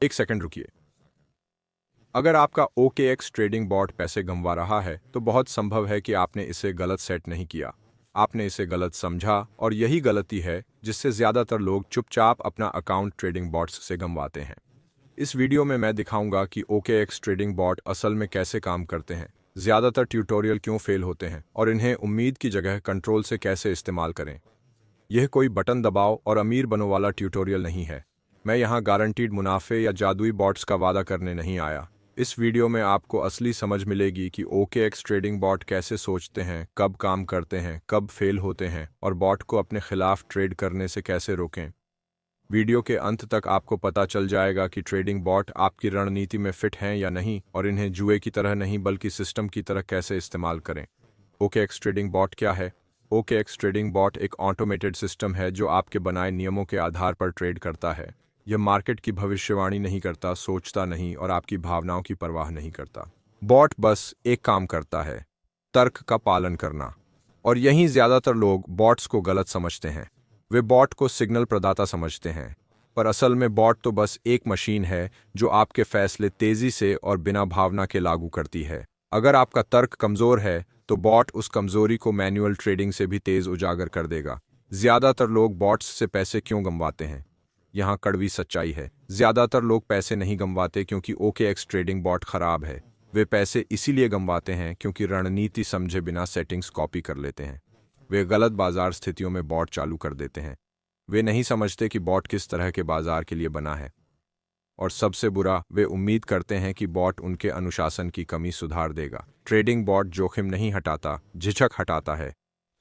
एक सेकंड रुकिए। अगर आपका OKX ट्रेडिंग बॉट पैसे गंवा रहा है तो बहुत संभव है कि आपने इसे गलत सेट नहीं किया, आपने इसे गलत समझा, और यही गलती है जिससे ज़्यादातर लोग चुपचाप अपना अकाउंट ट्रेडिंग बॉट्स से गंवाते हैं। इस वीडियो में मैं दिखाऊंगा कि OKX ट्रेडिंग बॉट असल में कैसे काम करते हैं, ज़्यादातर ट्यूटोरियल क्यों फेल होते हैं और इन्हें उम्मीद की जगह कंट्रोल से कैसे इस्तेमाल करें। यह कोई बटन दबाओ और अमीर बनो वाला ट्यूटोरियल नहीं है। मैं यहाँ गारंटीड मुनाफे या जादुई बॉट्स का वादा करने नहीं आया। इस वीडियो में आपको असली समझ मिलेगी कि OKX ट्रेडिंग बॉट कैसे सोचते हैं, कब काम करते हैं, कब फेल होते हैं और बॉट को अपने खिलाफ ट्रेड करने से कैसे रोकें। वीडियो के अंत तक आपको पता चल जाएगा कि ट्रेडिंग बॉट आपकी रणनीति में फिट हैं या नहीं और इन्हें जुए की तरह नहीं बल्कि सिस्टम की तरह कैसे इस्तेमाल करें। OKX ट्रेडिंग बॉट क्या है? OKX ट्रेडिंग बॉट एक ऑटोमेटेड सिस्टम है जो आपके बनाए नियमों के आधार पर ट्रेड करता है। यह मार्केट की भविष्यवाणी नहीं करता, सोचता नहीं और आपकी भावनाओं की परवाह नहीं करता। बॉट बस एक काम करता है, तर्क का पालन करना। और यहीं ज़्यादातर लोग बॉट्स को गलत समझते हैं। वे बॉट को सिग्नल प्रदाता समझते हैं, पर असल में बॉट तो बस एक मशीन है जो आपके फैसले तेज़ी से और बिना भावना के लागू करती है। अगर आपका तर्क कमज़ोर है तो बॉट उस कमज़ोरी को मैन्युअल ट्रेडिंग से भी तेज़ उजागर कर देगा। ज़्यादातर लोग बॉट्स से पैसे क्यों गंवाते हैं? यहाँ कड़वी सच्चाई है, ज़्यादातर लोग पैसे नहीं गंवाते क्योंकि OKX ट्रेडिंग बॉट खराब है। वे पैसे इसीलिए गंवाते हैं क्योंकि रणनीति समझे बिना सेटिंग्स कॉपी कर लेते हैं। वे गलत बाजार स्थितियों में बॉट चालू कर देते हैं। वे नहीं समझते कि बॉट किस तरह के बाजार के लिए बना है। और सबसे बुरा, वे उम्मीद करते हैं कि बॉट उनके अनुशासन की कमी सुधार देगा। ट्रेडिंग बॉट जोखिम नहीं हटाता, झिझक हटाता है।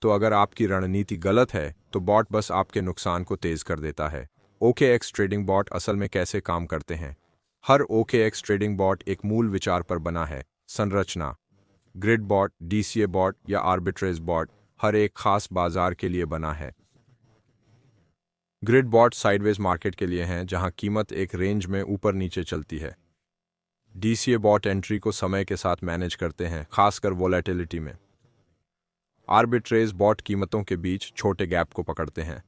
तो अगर आपकी रणनीति गलत है तो बॉट बस आपके नुकसान को तेज कर देता है। OKX ट्रेडिंग बॉट असल में कैसे काम करते हैं? हर OKX ट्रेडिंग बॉट एक मूल विचार पर बना है। संरचना: ग्रिड बॉट, DCA बॉट या आर्बिट्रेज बॉट हर एक खास बाजार के लिए बना है। ग्रिड बॉट साइडवेज मार्केट के लिए हैं जहां कीमत एक रेंज में ऊपर नीचे चलती है। DCA बॉट एंट्री को समय के साथ मैनेज करते हैं, खासकर वोलेटिलिटी में। आर्बिट्रेज बॉट कीमतों के बीच छोटे गैप को पकड़ते हैं।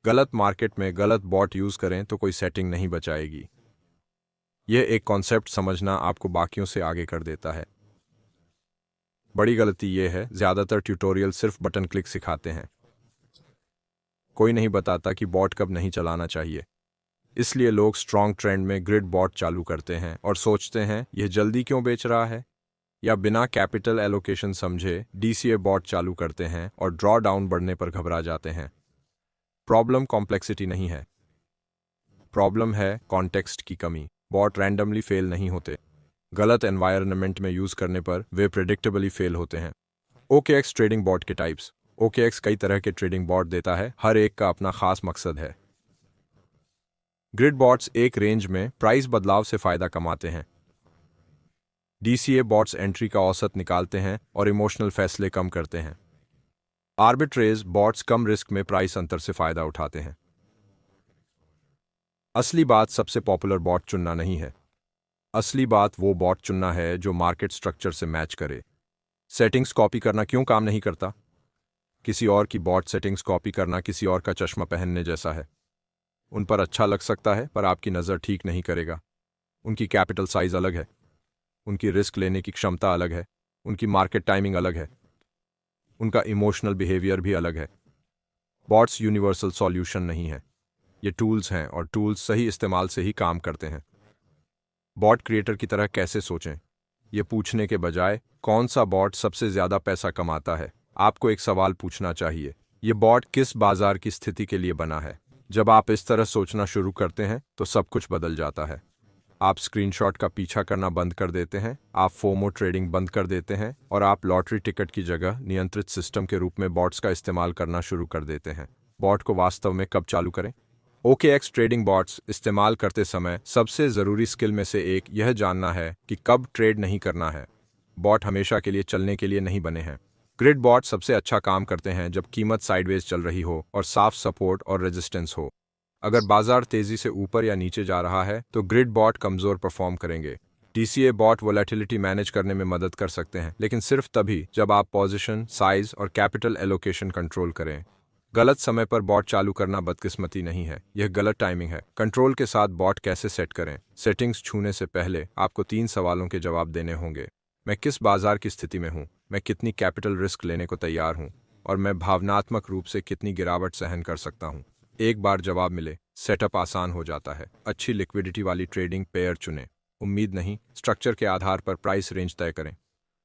गलत मार्केट में गलत बॉट यूज करें तो कोई सेटिंग नहीं बचाएगी। यह एक कॉन्सेप्ट समझना आपको बाकियों से आगे कर देता है। बड़ी गलती यह है, ज़्यादातर ट्यूटोरियल सिर्फ बटन क्लिक सिखाते हैं। कोई नहीं बताता कि बॉट कब नहीं चलाना चाहिए। इसलिए लोग स्ट्रॉन्ग ट्रेंड में ग्रिड बॉट चालू करते हैं और सोचते हैं यह जल्दी क्यों बेच रहा है, या बिना कैपिटल एलोकेशन समझे DCA बॉट चालू करते हैं और ड्रॉ डाउन बढ़ने पर घबरा जाते हैं। प्रॉब्लम कॉम्प्लेक्सिटी नहीं है, प्रॉब्लम है कॉन्टेक्स्ट की कमी। बॉट रैंडमली फेल नहीं होते, गलत एनवायरनमेंट में यूज करने पर वे प्रेडिक्टेबली फेल होते हैं। OKX ट्रेडिंग बॉट के टाइप्स: OKX कई तरह के ट्रेडिंग बॉट देता है, हर एक का अपना खास मकसद है। ग्रिड बॉट्स एक रेंज में प्राइस बदलाव से फायदा कमाते हैं। DCA बॉट्स एंट्री का औसत निकालते हैं और इमोशनल फैसले कम करते हैं। आर्बिट्रेज बॉट्स कम रिस्क में प्राइस अंतर से फायदा उठाते हैं। असली बात सबसे पॉपुलर बॉट चुनना नहीं है, असली बात वो बॉट चुनना है जो मार्केट स्ट्रक्चर से मैच करे। सेटिंग्स कॉपी करना क्यों काम नहीं करता? किसी और की बॉट सेटिंग्स कॉपी करना किसी और का चश्मा पहनने जैसा है। उन पर अच्छा लग सकता है पर आपकी नज़र ठीक नहीं करेगा। उनकी कैपिटल साइज अलग है, उनकी रिस्क लेने की क्षमता अलग है, उनकी मार्केट टाइमिंग अलग है, उनका इमोशनल बिहेवियर भी अलग है। बॉट्स यूनिवर्सल सॉल्यूशन नहीं है, ये टूल्स हैं और टूल्स सही इस्तेमाल से ही काम करते हैं। बॉट क्रिएटर की तरह कैसे सोचें, ये पूछने के बजाय कौन सा बॉट सबसे ज़्यादा पैसा कमाता है, आपको एक सवाल पूछना चाहिए, ये बॉट किस बाजार की स्थिति के लिए बना है। जब आप इस तरह सोचना शुरू करते हैं तो सब कुछ बदल जाता है। आप स्क्रीनशॉट का पीछा करना बंद कर देते हैं, आप फोमो ट्रेडिंग बंद कर देते हैं और आप लॉटरी टिकट की जगह नियंत्रित सिस्टम के रूप में बॉट्स का इस्तेमाल करना शुरू कर देते हैं। बॉट को वास्तव में कब चालू करें? OKX ट्रेडिंग बॉट्स इस्तेमाल करते समय सबसे ज़रूरी स्किल में से एक यह जानना है कि कब ट्रेड नहीं करना है। बॉट हमेशा के लिए चलने के लिए नहीं बने हैं। ग्रिड बॉट सबसे अच्छा काम करते हैं जब कीमत साइडवेज चल रही हो और साफ सपोर्ट और रेजिस्टेंस हो। अगर बाजार तेजी से ऊपर या नीचे जा रहा है तो ग्रिड बॉट कमजोर परफॉर्म करेंगे। DCA बॉट वोलेटिलिटी मैनेज करने में मदद कर सकते हैं, लेकिन सिर्फ तभी जब आप पोजीशन, साइज और कैपिटल एलोकेशन कंट्रोल करें। गलत समय पर बॉट चालू करना बदकिस्मती नहीं है, यह गलत टाइमिंग है। कंट्रोल के साथ बॉट कैसे सेट करें? सेटिंग्स छूने से पहले आपको 3 सवालों के जवाब देने होंगे। मैं किस बाजार की स्थिति में हूँ? मैं कितनी कैपिटल रिस्क लेने को तैयार हूँ? और मैं भावनात्मक रूप से कितनी गिरावट सहन कर सकता हूँ? एक बार जवाब मिले, सेटअप आसान हो जाता है। अच्छी लिक्विडिटी वाली ट्रेडिंग पेयर चुनें। उम्मीद नहीं, स्ट्रक्चर के आधार पर प्राइस रेंज तय करें।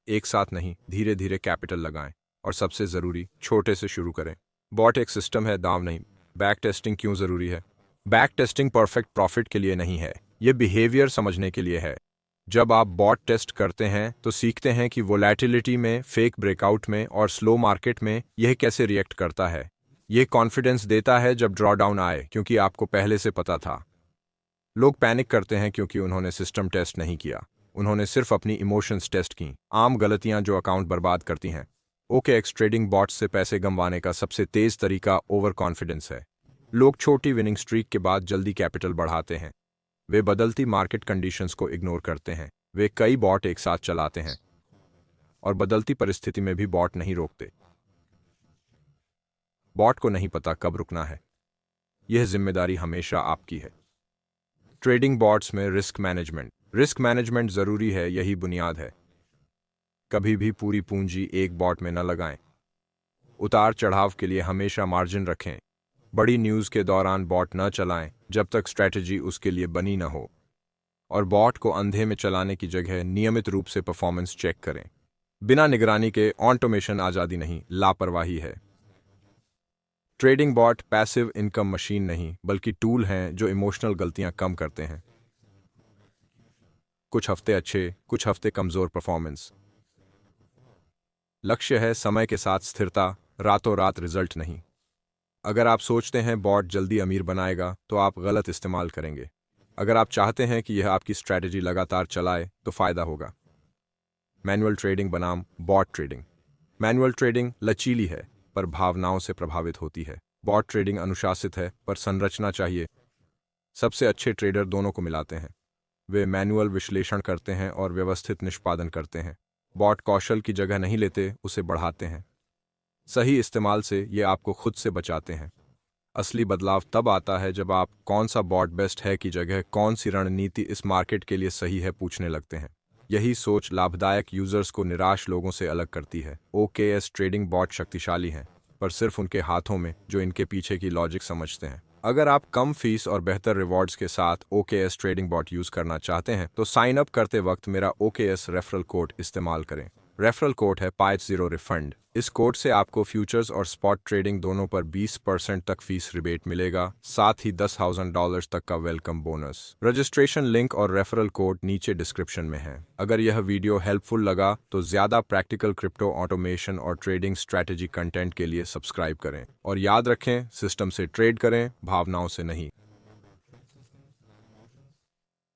एक साथ नहीं, धीरे धीरे कैपिटल लगाएं। और सबसे ज़रूरी, छोटे से शुरू करें। बॉट एक सिस्टम है, दाव नहीं। बैक टेस्टिंग क्यों ज़रूरी है? बैक टेस्टिंग परफेक्ट प्रॉफिट के लिए नहीं है, ये बिहेवियर समझने के लिए है। जब आप बॉट टेस्ट करते हैं तो सीखते हैं कि वोलेटिलिटी में, फेक ब्रेकआउट में और स्लो मार्केट में यह कैसे रिएक्ट करता है। यह कॉन्फिडेंस देता है जब ड्रॉडाउन आए, क्योंकि आपको पहले से पता था। लोग पैनिक करते हैं क्योंकि उन्होंने सिस्टम टेस्ट नहीं किया, उन्होंने सिर्फ अपनी इमोशंस टेस्ट की। आम गलतियां जो अकाउंट बर्बाद करती हैं। OKX ट्रेडिंग बॉट्स से पैसे गंवाने का सबसे तेज तरीका ओवर कॉन्फिडेंस है। लोग छोटी विनिंग स्ट्रीक के बाद जल्दी कैपिटल बढ़ाते हैं। वे बदलती मार्केट कंडीशंस को इग्नोर करते हैं। वे कई बॉट एक साथ चलाते हैं और बदलती परिस्थिति में भी बॉट नहीं रोकते। बॉट को नहीं पता कब रुकना है। यह जिम्मेदारी हमेशा आपकी है। ट्रेडिंग बॉट्स में रिस्क मैनेजमेंट जरूरी है, यही बुनियाद है। कभी भी पूरी पूंजी एक बॉट में न लगाएं। उतार चढ़ाव के लिए हमेशा मार्जिन रखें। बड़ी न्यूज़ के दौरान बॉट न चलाएं जब तक स्ट्रैटेजी उसके लिए बनी न हो। और बॉट को अंधे में चलाने की जगह नियमित रूप से परफॉर्मेंस चेक करें। बिना निगरानी के ऑटोमेशन आज़ादी नहीं, लापरवाही है। Trading bot passive income machine नहीं, बल्कि टूल हैं जो इमोशनल गलतियां कम करते हैं। कुछ हफ्ते अच्छे, कुछ हफ्ते कमजोर परफॉर्मेंस। लक्ष्य है समय के साथ स्थिरता, रातों रात रिजल्ट नहीं। अगर आप सोचते हैं बॉट जल्दी अमीर बनाएगा तो आप गलत इस्तेमाल करेंगे। अगर आप चाहते हैं कि यह आपकी स्ट्रैटेजी लगातार चलाए तो फायदा होगा। मैनुअल ट्रेडिंग बनाम बॉट ट्रेडिंग। मैनुअल ट्रेडिंग लचीली है पर भावनाओं से प्रभावित होती है। बॉट ट्रेडिंग अनुशासित है पर संरचना चाहिए। सबसे अच्छे ट्रेडर दोनों को मिलाते हैं। वे मैनुअल विश्लेषण करते हैं और व्यवस्थित निष्पादन करते हैं। बॉट कौशल की जगह नहीं लेते, उसे बढ़ाते हैं। सही इस्तेमाल से ये आपको खुद से बचाते हैं। असली बदलाव तब आता है जब आप कौन सा बॉट बेस्ट है की जगह कौन सी रणनीति इस मार्केट के लिए सही है पूछने लगते हैं। यही सोच लाभदायक यूजर्स को निराश लोगों से अलग करती है। OKS ट्रेडिंग बॉट शक्तिशाली हैं, पर सिर्फ उनके हाथों में जो इनके पीछे की लॉजिक समझते हैं। अगर आप कम फीस और बेहतर रिवॉर्ड्स के साथ OKS ट्रेडिंग बॉट यूज करना चाहते हैं तो साइन अप करते वक्त मेरा OKS रेफरल कोड इस्तेमाल करें। रेफरल कोड है PAIT0 रिफंड। इस कोड से आपको फ्यूचर्स और स्पॉट ट्रेडिंग दोनों पर 20% तक फीस रिबेट मिलेगा, साथ ही $10,000 तक का वेलकम बोनस। रजिस्ट्रेशन लिंक और रेफरल कोड नीचे डिस्क्रिप्शन में है। अगर यह वीडियो हेल्पफुल लगा तो ज्यादा प्रैक्टिकल क्रिप्टो ऑटोमेशन और ट्रेडिंग स्ट्रैटेजी कंटेंट के लिए सब्सक्राइब करें। और याद रखें, सिस्टम से ट्रेड करें, भावनाओं से नहीं।